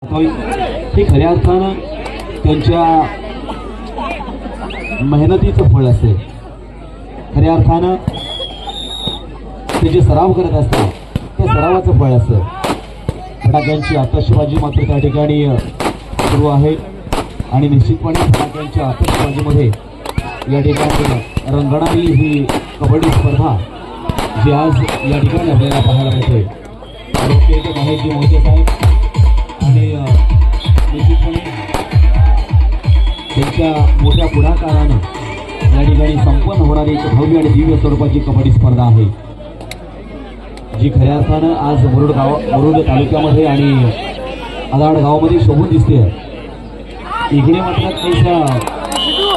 हे खऱ्या अर्थानं त्यांच्या मेहनतीचं फळ असते. खऱ्या अर्थानं ते जे सराव करत असतात त्या सरावाचं फळ असतं. फटाक्यांची आतषबाजी मात्र त्या ठिकाणी सुरू आहे आणि निश्चितपणे फटाक्यांच्या आतषबाजीमध्ये या ठिकाणी रंगणारी ही कबड्डी स्पर्धा जी आज या ठिकाणी आपल्याला पाहायला मिळते. महेशजी मोहिते साहेब आणि निश्चितपणे त्यांच्या मोठ्या पुढाकारानं या ठिकाणी संपन्न होणारी एक भव्य आणि दिव्य स्वरूपाची कबड्डी स्पर्धा आहे, जी खऱ्या अर्थानं आज मुरुड तालुक्यामध्ये आणि आदाड गावामध्ये शोभून दिसते. इकडे मात्र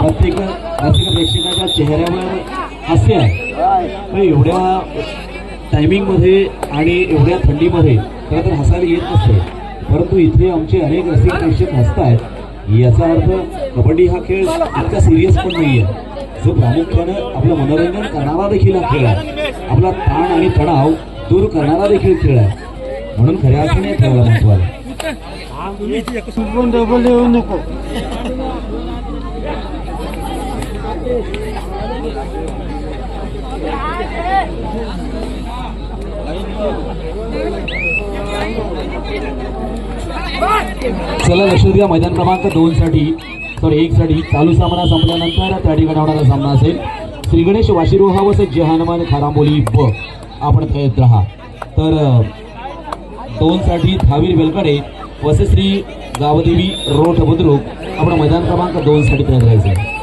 प्रत्येक रसिक प्रेक्षकाच्या चेहऱ्यावर हास्य आहे. एवढ्या टायमिंगमध्ये आणि एवढ्या थंडीमध्ये खरं तर हसायला येत नसते, परंतु इथे आमचे अनेक रसिक प्रेक्षक हसतायत. याचा अर्थ कबड्डी हा खेळ इतका सिरियस पण नाही आहे, जो प्रामुख्यानं आपलं मनोरंजन करणारा देखील हा खेळ आहे, आपला ताण आणि तणाव दूर करणारा देखील खेळ आहे. म्हणून खऱ्या अर्थाने खेळाला महत्व आहे. चला लक्ष द्या, मैदान क्रमांक 1 साठी चालू सामना संपल्यानंतर त्या ठिकाणी होणारा सामना असेल श्री गणेश वाशिरोहा वसे जय हनुमान खारांबोली ब. आपण तयार राहा. तर 2 साठी धावीर वेलकडे वसे श्री गावदेवी रोठ बुद्रुक. आपण मैदान क्रमांक 2 साठी तयार राहायचं.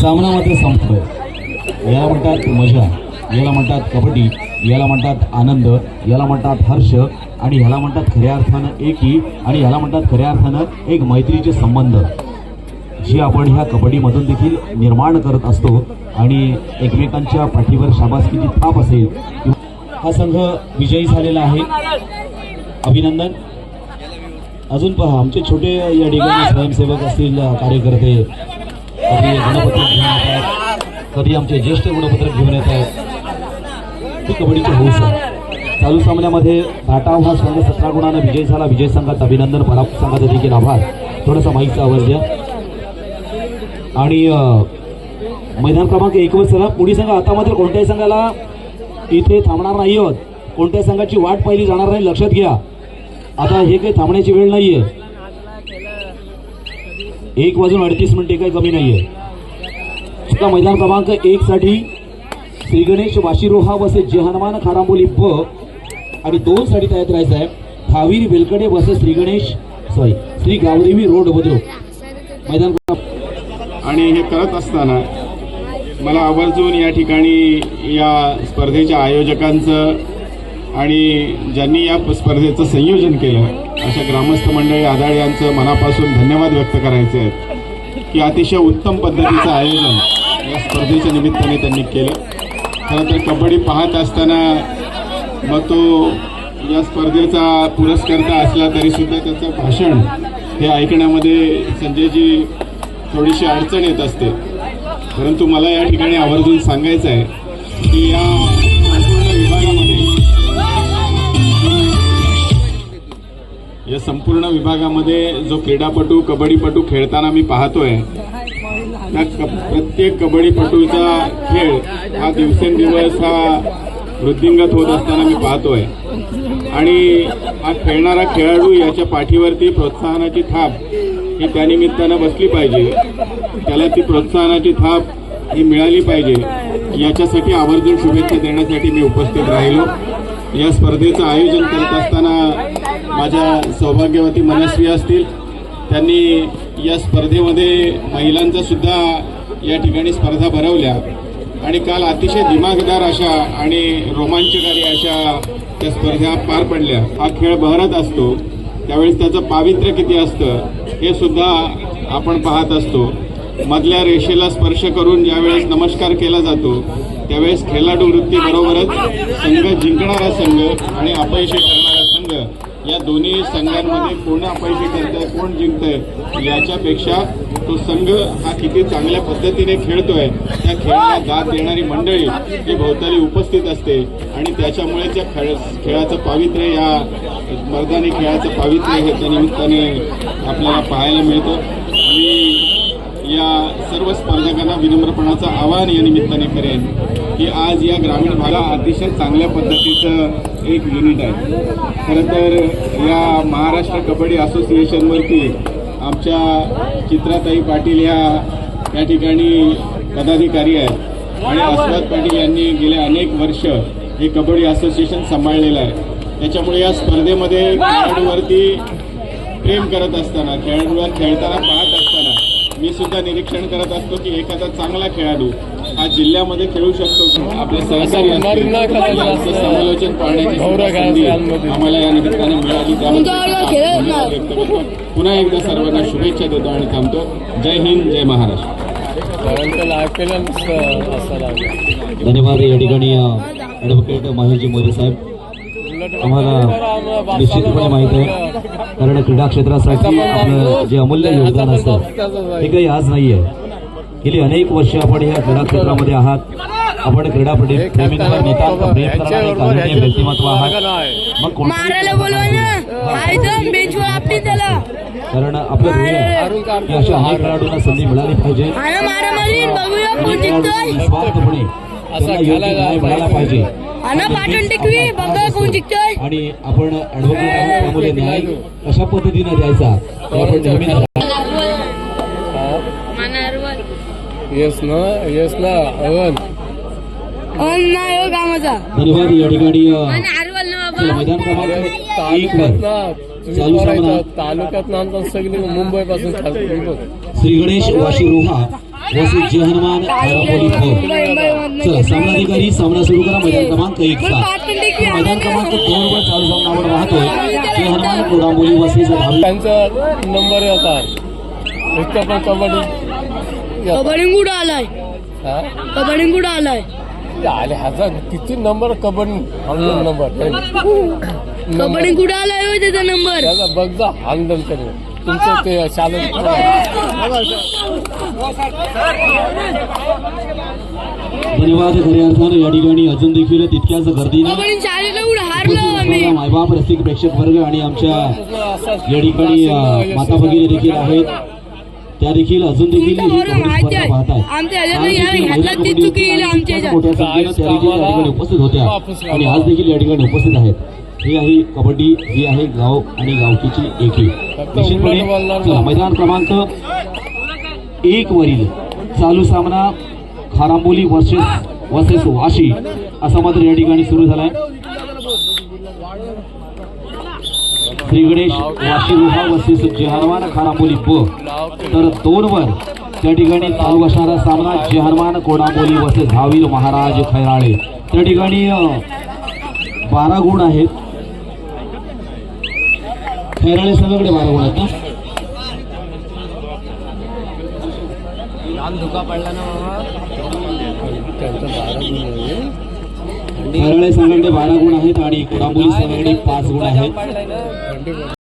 सामना मात्र संपतोय. याला म्हणतात मजा, याला म्हणतात कबड्डी, याला म्हणतात आनंद, याला म्हणतात हर्ष आणि ह्याला म्हणतात खऱ्या अर्थानं एकी आणि ह्याला म्हणतात खऱ्या अर्थानं एक मैत्रीचे संबंध, जे आपण ह्या कबड्डीमधून देखील निर्माण करत असतो. आणि एकमेकांच्या पाठीवर शाबासकीची थाप असेल. हा संघ विजयी झालेला आहे, अभिनंदन. अजून पहा, आमचे छोटे या ठिकाणी स्वयंसेवक असतील, कार्यकर्ते कधी गुणपत्रक घेऊन येतात, कधी आमचे ज्येष्ठ गुणपत्रक घेऊन येत आहेत. ही कबड्डीची हौस आहे. चालू सामन्यामध्ये धाटाव हा संघ 17 गुणांना विजय झाला. विजय संघात अभिनंदन, पराभूत संघाचा देखील आभार. थोडासा माईकचा आवाज द्या. आणि मैदान क्रमांक 1 वर चला. पुढील संघ आता मात्र कोणत्याही संघाला इथे थांबणार नाही आहोत, कोणत्या संघाची वाट पाहिली जाणार नाही, लक्षात घ्या. आता हे काही थांबण्याची वेळ नाहीये. 1:38 काही कमी नाहीये. मैदान क्रमांक 1 साठी श्री गणेश वाशिरोहा वसे जय हनुमान खारांबोली ब आणि 2 साठी तयार राहायचं आहे धावीर वेलकडे वसे श्री गावदेवी रोड बुद्रुक. मैदान आणि हे करत असताना मला आवर्जून या ठिकाणी या स्पर्धेच्या आयोजकांचं आणि ज्यांनी या स्पर्धेचं संयोजन केलं अशा ग्रामस्थ मंडळी आदाळ यांचं मनापासून धन्यवाद व्यक्त करायचे आहेत की अतिशय उत्तम पद्धतीचं आयोजन या स्पर्धेच्या निमित्ताने त्यांनी केलं. खरं तर कबड्डी पाहत असताना मग तो या स्पर्धेचा पुरस्कर्ता असला तरीसुद्धा त्याचं भाषण हे ऐकण्यामध्ये संजयजी थोडीशी अडचण येत असते. परंतु मला या ठिकाणी आवर्जून सांगायचं आहे की या संपूर्ण विभागामध्ये जो क्रीडापटू कबड्डीपटू खेळताना मी पाहतोय, त्या प्रत्येक कबड्डीपटूचा खेळ हा दिवसेंदिवस हा वृद्धिंगत होत असताना मी पाहतोय. आणि हा खेळणारा खेळाडू याच्या पाठीवरती प्रोत्साहनाची थाप ही त्यानिमित्तानं बसली पाहिजे, त्याला ती प्रोत्साहनाची थाप ही मिळाली पाहिजे. याच्यासाठी आवर्जून शुभेच्छा देण्यासाठी मी उपस्थित राहिलो. या स्पर्धेचं आयोजन करत असताना माझ्या सौभाग्यवती मनस्वी असतील, त्यांनी या स्पर्धेमध्ये महिलांचा सुद्धा या ठिकाणी स्पर्धा भरवल्या आणि काल अतिशय दिमागदार अशा आणि रोमांचकारी अशा त्या स्पर्धा पार पडल्या. हा खेळ बहरत असतो त्यावेळेस त्याचं पावित्र्य किती असतं हे सुद्धा आपण पाहत असतो. मधल्या रेषेला स्पर्श करून ज्यावेळेस नमस्कार केला जातो त्यावेळेस खेळाडू वृत्तीबरोबरच संघ जिंकणारा संघ आणि अपयशी करणारा संघ या दोन्ही संघांमध्ये कोण अपयशी ठरतंय कोण जिंकतंय याच्यापेक्षा तो संघ हा किती चांगल्या पद्धतीने खेळतोय त्या खेळाला दाद देणारी मंडळी जी भोवताली उपस्थित असते आणि त्याच्यामुळे त्या खेळाचं पावित्र्य या मर्दानी खेळाचं पावित्र्य हे त्या निमित्ताने आपल्याला पाहायला मिळतं. आणि या सर्व स्पर्धकांना विनम्रपणाचं आवाहन या निमित्ताने करेन की आज या ग्रामीण भागात अतिशय चांगल्या पद्धतीचं एक युनिट आहे. खरं तर या महाराष्ट्र कबड्डी असोसिएशनवरती आमच्या चित्राताई पाटील या ठिकाणी पदाधिकारी आहेत आणि अस्वाद पाटील यांनी गेल्या अनेक वर्ष हे कबड्डी असोसिएशन सांभाळलेलं आहे. त्याच्यामुळे या स्पर्धेमध्ये खेळाडूवरती प्रेम करत असताना खेळाडूला खेळताना पाहत असताना मी सुद्धा निरीक्षण करत असतो की एखादा चांगला खेळाडू हा जिल्ह्यामध्ये खेळू शकतो. आपल्या सहकारी असतील यांचं समालोचन पाहण्याची संधी आम्हाला या निमित्ताने मिळाली. त्याबद्दल पुन्हा एकदा सर्वांना शुभेच्छा देतो आणि थांबतो. जय हिंद, जय महाराष्ट्र. धन्यवाद. या ठिकाणी ॲडव्होकेट महेशजी मोरे साहेब आम्हाला निश्चितपणे माहीत आहे, कारण क्रीडा क्षेत्रासाठी आपलं जे अमूल्य योगदान असतं ते काही आज नाही आहे. गेली अनेक वर्ष आपण या क्रीडा क्षेत्रामध्ये आहात. आपण क्रीडापटू प्रेमींवर नितांत प्रेम करणारे कारणीय व्यक्तिमत्व आहात. मग कारण आपलं ध्येय की अशा अनेक खेळाडूंना संधी मिळाली पाहिजे, निस्वार्थपणे त्यांना योग्य न्याय मिळाला पाहिजे आणि आपण ॲडव्होकेट आहोत त्यामुळे न्याय कशा पद्धतीने द्यायचा हे आपण नेहमी धन्यवाद. या ठिकाणी मैदान क्रमांक 1 वर चालू सामना सगळी मुंबई पासून श्री गणेश वाशी रोहा वसी जय हनुमान खारापोली चला सामनाधिकारी सामना सुरू करा. मैदान क्रमांक 1 मैदान क्रमांक 2 वर चालू सामना आपण पाहतोय. जय हनुमान कोडांबोली वसी त्यांचा नंबर होता इतका पण कबड्डी कुठं आलाय कबड्डी कुठं आलाय आले ह्याचा किती नंबर कबड्डी नंबर कबड्डी कुठं आलाय हो त्याचा नंबर त्याचा बघ जा आंदोलन करेल तुमचं ते चालू. धन्यवाद. खऱ्या अर्थानं या ठिकाणी अजून देखील तितक्याच गर्दीने मायबाप रसिक प्रेक्षक वर्ग आणि आमच्या या ठिकाणी माता भगिनी देखील आहेत, त्या देखील अजून देखील ही कबड्डी स्पर्धा पाहत आहेत. उपस्थित होत्या आणि आज देखील या ठिकाणी उपस्थित आहेत. ही आहे कबड्डी, ही आहे गाव आणि गावकीची एकी. निश्चितपणे मैदान क्रमांक 1 वरील चालू सामना खारांबोली वर्सेस वाशी असा मात्र या ठिकाणी सुरू झालाय. श्री गणेश वाशी रोहा वर्सेस जय हनुमान खारांबोली ब. तर 2 वर त्या ठिकाणी चालू असणारा सामना जय हनुमान कोडांबोली वर्सेस धावीर महाराज खैराळे. त्या ठिकाणी 12 गुण आहेत. खैराळे संघाकडे 12 गुण आहेत ना. खैराळे संघाकडे 12 गुण आहेत आणि कोडांबोली संघाकडे 5 गुण आहेत.